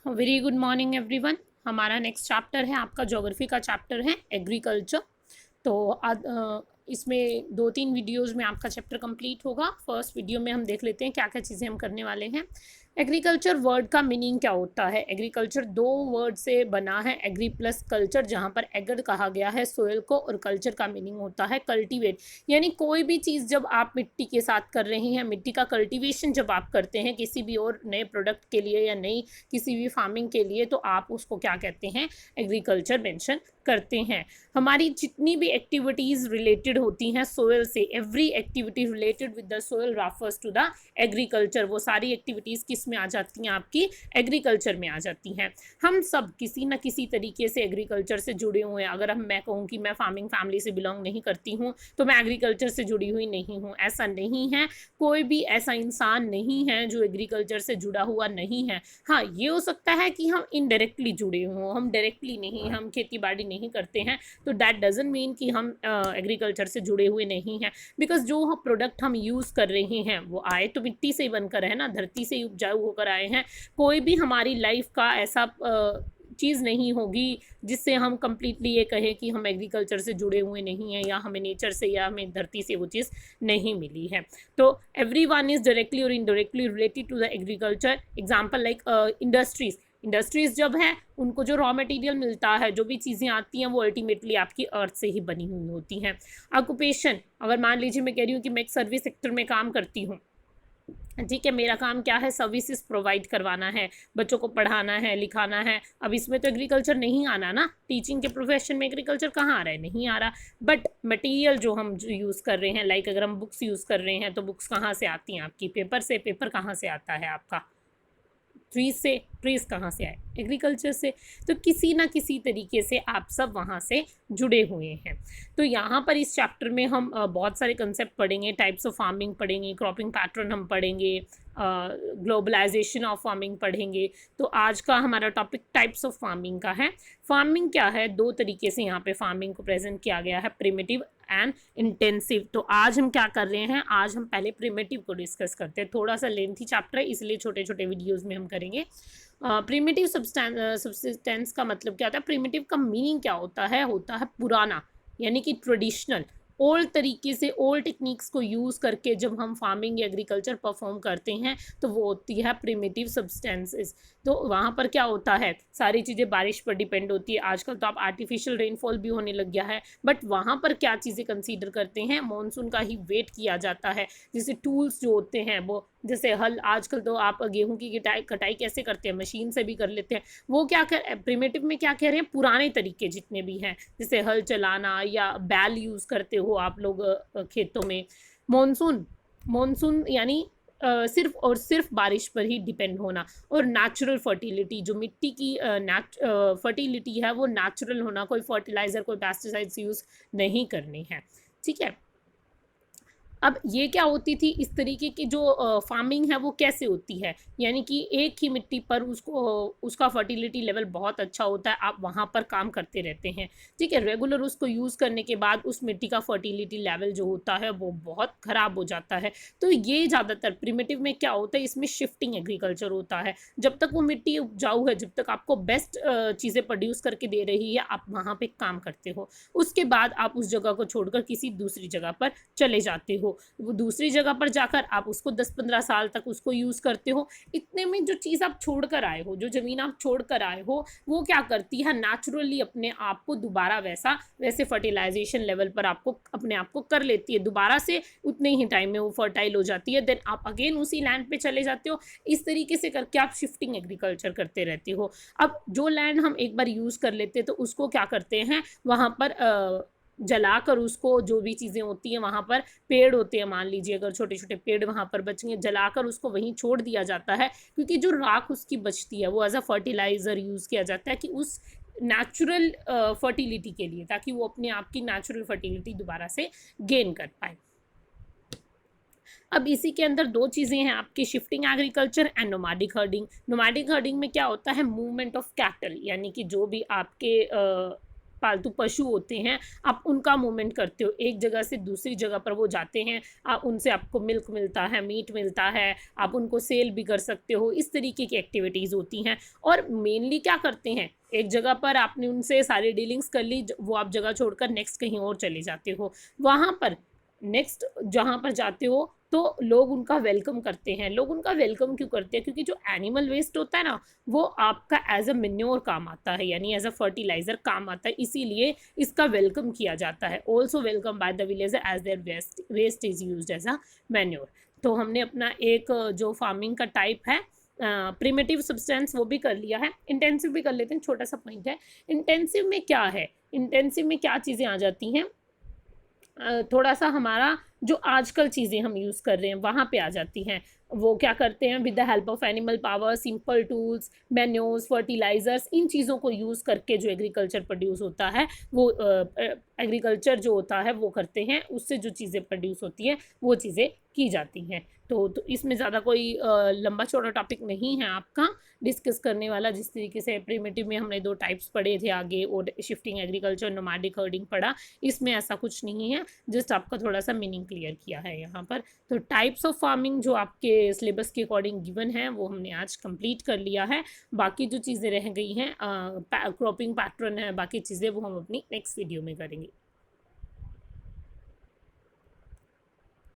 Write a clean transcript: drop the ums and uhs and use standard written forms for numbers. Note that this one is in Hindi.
Very good morning everyone. हमारा नेक्स्ट चैप्टर है, आपका ज्योग्राफी का चैप्टर है एग्रीकल्चर। तो इसमें 2-3 वीडियोज़ में आपका चैप्टर कंप्लीट होगा। फर्स्ट वीडियो में हम देख लेते हैं क्या क्या चीज़ें हम करने वाले हैं। एग्रीकल्चर वर्ड का मीनिंग क्या होता है। एग्रीकल्चर 2 वर्ड से बना है, एग्री प्लस कल्चर, जहाँ पर एग्र कहा गया है सोयल को और कल्चर का मीनिंग होता है कल्टीवेट। यानी कोई भी चीज़ जब आप मिट्टी के साथ कर रहे हैं, मिट्टी का कल्टीवेशन जब आप करते हैं किसी भी और नए प्रोडक्ट के लिए या नई किसी भी फार्मिंग के लिए, तो आप उसको क्या कहते हैं, एग्रीकल्चर मेंशन करते हैं। हमारी जितनी भी एक्टिविटीज़ रिलेटेड होती हैं सोयल से, every activity related with the soil refers to the agriculture. वो सारी एक्टिविटीज़ किस में आ जाती हैं, आपकी एग्रीकल्चर में आ जाती हैं। हम सब किसी न किसी तरीके से एग्रीकल्चर से जुड़े हुए हैं। अगर मैं कहूँ कि मैं फार्मिंग फैमिली से बिलोंग नहीं करती हूँ तो मैं एग्रीकल्चर से जुड़ी हुई नहीं हूँ, ऐसा नहीं है। कोई भी ऐसा इंसान नहीं है जो एग्रीकल्चर से जुड़ा हुआ नहीं है। हाँ, ये हो सकता है कि हम इनडायरेक्टली जुड़े हों, हम डायरेक्टली नहीं, हम खेती बाड़ी नहीं करते हैं, तो दैट डजंट मीन कि हम एग्रीकल्चर से जुड़े हुए नहीं हैं। बिकॉज जो प्रोडक्ट हम यूज़ कर रहे हैं वो आए तो मिट्टी से ही बनकर है ना, धरती से ही उपजाऊ होकर आए हैं। कोई भी हमारी लाइफ का ऐसा चीज़ नहीं होगी जिससे हम कम्प्लीटली ये कहें कि हम एग्रीकल्चर से जुड़े हुए नहीं हैं, या हमें नेचर से या हमें धरती से वो चीज़ नहीं मिली है। तो एवरी वन इज़ डायरेक्टली और indirectly related to the agriculture. Example like industries जब है, उनको जो रॉ मटेरियल मिलता है, जो भी चीज़ें आती हैं, वो अल्टीमेटली आपकी अर्थ से ही बनी हुई होती हैं। ऑक्यूपेशन, अगर मान लीजिए मैं कह रही हूँ कि मैं एक सर्विस सेक्टर में काम करती हूँ, ठीक है, मेरा काम क्या है, सर्विसेज प्रोवाइड करवाना है, बच्चों को पढ़ाना है, लिखाना है। अब इसमें तो एग्रीकल्चर नहीं आना ना, टीचिंग के प्रोफेशन में एग्रीकल्चर कहाँ आ रहा है, नहीं आ रहा। बट मटेरियल जो हम यूज़ कर रहे हैं, लाइक अगर हम बुक्स यूज़ कर रहे हैं तो बुक्स कहाँ से आती हैं आपकी, पेपर से। पेपर कहाँ से आता है आपका, ट्रीज से। ट्रीज कहाँ से आए, एग्रीकल्चर से। तो किसी ना किसी तरीके से आप सब वहाँ से जुड़े हुए हैं। तो यहाँ पर इस चैप्टर में हम बहुत सारे कंसेप्ट पढ़ेंगे, टाइप्स ऑफ फार्मिंग पढ़ेंगे, क्रॉपिंग पैटर्न हम पढ़ेंगे, ग्लोबलाइजेशन ऑफ फार्मिंग पढ़ेंगे। तो आज का हमारा टॉपिक टाइप्स ऑफ फार्मिंग का है। फार्मिंग क्या है, 2 तरीके से यहाँ पे फार्मिंग को प्रेजेंट किया गया है, प्रिमिटिव एंड इंटेंसिव। तो आज हम क्या कर रहे हैं, आज हम पहले प्रिमिटिव को डिस्कस करते हैं। थोड़ा सा लेंथी चैप्टर है, इसलिए छोटे छोटे वीडियोज़ में हम करेंगे। प्रिमिटिव सब्सटेंस का मतलब क्या होता है, प्रिमिटिव का मीनिंग क्या होता है पुराना, यानी कि ट्रेडिशनल, ओल्ड तरीके से, ओल्ड टेक्निक्स को यूज़ करके जब हम फार्मिंग या एग्रीकल्चर परफॉर्म करते हैं तो वो होती है प्रिमिटिव सब्सटेंसेस। तो वहाँ पर क्या होता है, सारी चीज़ें बारिश पर डिपेंड होती है। आजकल तो आप आर्टिफिशियल रेनफॉल भी होने लग गया है, बट वहाँ पर क्या चीज़ें कंसीडर करते हैं, मानसून का ही वेट किया जाता है। जैसे टूल्स जो होते हैं वो, जैसे हल, आजकल तो आप गेहूं की कटाई कैसे करते हैं, मशीन से भी कर लेते हैं। वो क्या कर, प्रिमिटिव में क्या कह रहे हैं, पुराने तरीके जितने भी हैं, जैसे हल चलाना या बैल यूज़ करते हो आप लोग खेतों में। मॉनसून, मॉनसून यानी सिर्फ और सिर्फ बारिश पर ही डिपेंड होना। और नेचुरल फर्टिलिटी, जो मिट्टी की फर्टिलिटी है वो नेचुरल होना, कोई फर्टिलाइज़र, कोई पेस्टिसाइड्स यूज़ नहीं करने हैं, ठीक है। अब ये क्या होती थी, इस तरीके की जो फार्मिंग है वो कैसे होती है, यानी कि एक ही मिट्टी पर उसका फर्टिलिटी लेवल बहुत अच्छा होता है, आप वहाँ पर काम करते रहते हैं, ठीक है। रेगुलर उसको यूज़ करने के बाद उस मिट्टी का फर्टिलिटी लेवल जो होता है वो बहुत ख़राब हो जाता है। तो ये ज़्यादातर प्रिमिटिव में क्या होता है, इसमें शिफ्टिंग एग्रीकल्चर होता है। जब तक वो मिट्टी उपजाऊ है, जब तक आपको बेस्ट चीज़ें प्रोड्यूस करके दे रही है, आप वहाँ पर काम करते हो। उसके बाद आप उस जगह को छोड़कर किसी दूसरी जगह पर चले जाते हो। वो दूसरी जगह पर जाकर आप उसको 10-15 साल तक उसको यूज़ करते हो। इतने में जो चीज़ आप छोड़ कर आए हो, जो ज़मीन आप छोड़ कर आए हो, वो क्या करती है, नेचुरली अपने आप को दोबारा वैसे फर्टिलाइजेशन लेवल पर आपको अपने आप को कर लेती है, दोबारा से उतने ही टाइम में वो फर्टाइल हो जाती है। देन आप अगेन उसी लैंड पे चले जाते हो। इस तरीके से करके आप शिफ्टिंग एग्रीकल्चर करते रहते हो। अब जो लैंड हम एक बार यूज़ कर लेते हैं तो उसको क्या करते हैं, वहाँ पर जलाकर उसको, जो भी चीज़ें होती हैं वहाँ पर, पेड़ होते हैं, मान लीजिए अगर छोटे छोटे पेड़ वहाँ पर बचेंगे, जलाकर उसको वहीं छोड़ दिया जाता है, क्योंकि जो राख उसकी बचती है वो एज अ फर्टिलाइज़र यूज़ किया जाता है कि उस नेचुरल फर्टिलिटी के लिए, ताकि वो अपने आप की नेचुरल फर्टिलिटी दोबारा से गेन कर पाए। अब इसी के अंदर 2 चीज़ें हैं आपकी, shifting agriculture and nomadic herding. Nomadic herding में क्या होता है, मूवमेंट ऑफ कैटल, यानी कि जो भी आपके पालतू पशु होते हैं, आप उनका मूवमेंट करते हो, एक जगह से दूसरी जगह पर वो जाते हैं, उनसे आपको मिल्क मिलता है, मीट मिलता है, आप उनको सेल भी कर सकते हो, इस तरीके की एक्टिविटीज़ होती हैं। और मेनली क्या करते हैं, एक जगह पर आपने उनसे सारी डीलिंग्स कर ली, वो आप जगह छोड़कर नेक्स्ट कहीं और चले जाते हो, वहाँ पर नेक्स्ट जहाँ पर जाते हो तो लोग उनका वेलकम करते हैं। लोग उनका वेलकम क्यों करते हैं? क्योंकि जो एनिमल वेस्ट होता है ना, वो आपका एज अ मेन्योर काम आता है, यानी एज अ फर्टिलाइजर काम आता है, इसीलिए इसका वेलकम किया जाता है। Also welcome by the villager as their waste is use as a manure. तो हमने अपना एक जो फार्मिंग का टाइप है प्रिमिटिव सब्सटेंस वो भी कर लिया है। इंटेंसिव भी कर लेते हैं, छोटा सा पॉइंट है। इंटेंसिव में क्या है, इंटेंसिव में क्या चीज़ें आ जाती हैं, थोड़ा सा हमारा जो आजकल चीज़ें हम यूज़ कर रहे हैं वहाँ पे आ जाती हैं। वो क्या करते हैं, with the help of animal power, simple tools, manures, fertilizers, इन चीज़ों को यूज़ करके जो एग्रीकल्चर प्रोड्यूस होता है वो एग्रीकल्चर जो होता है वो करते हैं, उससे जो चीज़ें प्रोड्यूस होती हैं वो चीज़ें की जाती हैं। तो इसमें ज़्यादा कोई लंबा चौड़ा टॉपिक नहीं है आपका डिस्कस करने वाला। जिस तरीके से प्रिमिटिव में हमने 2 टाइप्स पढ़े थे आगे, और शिफ्टिंग एग्रीकल्चर, नोमैडिक हर्डिंग पढ़ा, इसमें ऐसा कुछ नहीं है, जस्ट आपका थोड़ा सा मीनिंग क्लियर किया है यहाँ पर। तो टाइप्स ऑफ फार्मिंग जो आपके सिलेबस के अकॉर्डिंग गिवन है वो हमने आज कंप्लीट कर लिया है। बाकी जो चीज़ें रह गई हैं, क्रॉपिंग पैटर्न है, बाकी चीज़ें वो हम अपनी नेक्स्ट वीडियो में करेंगे।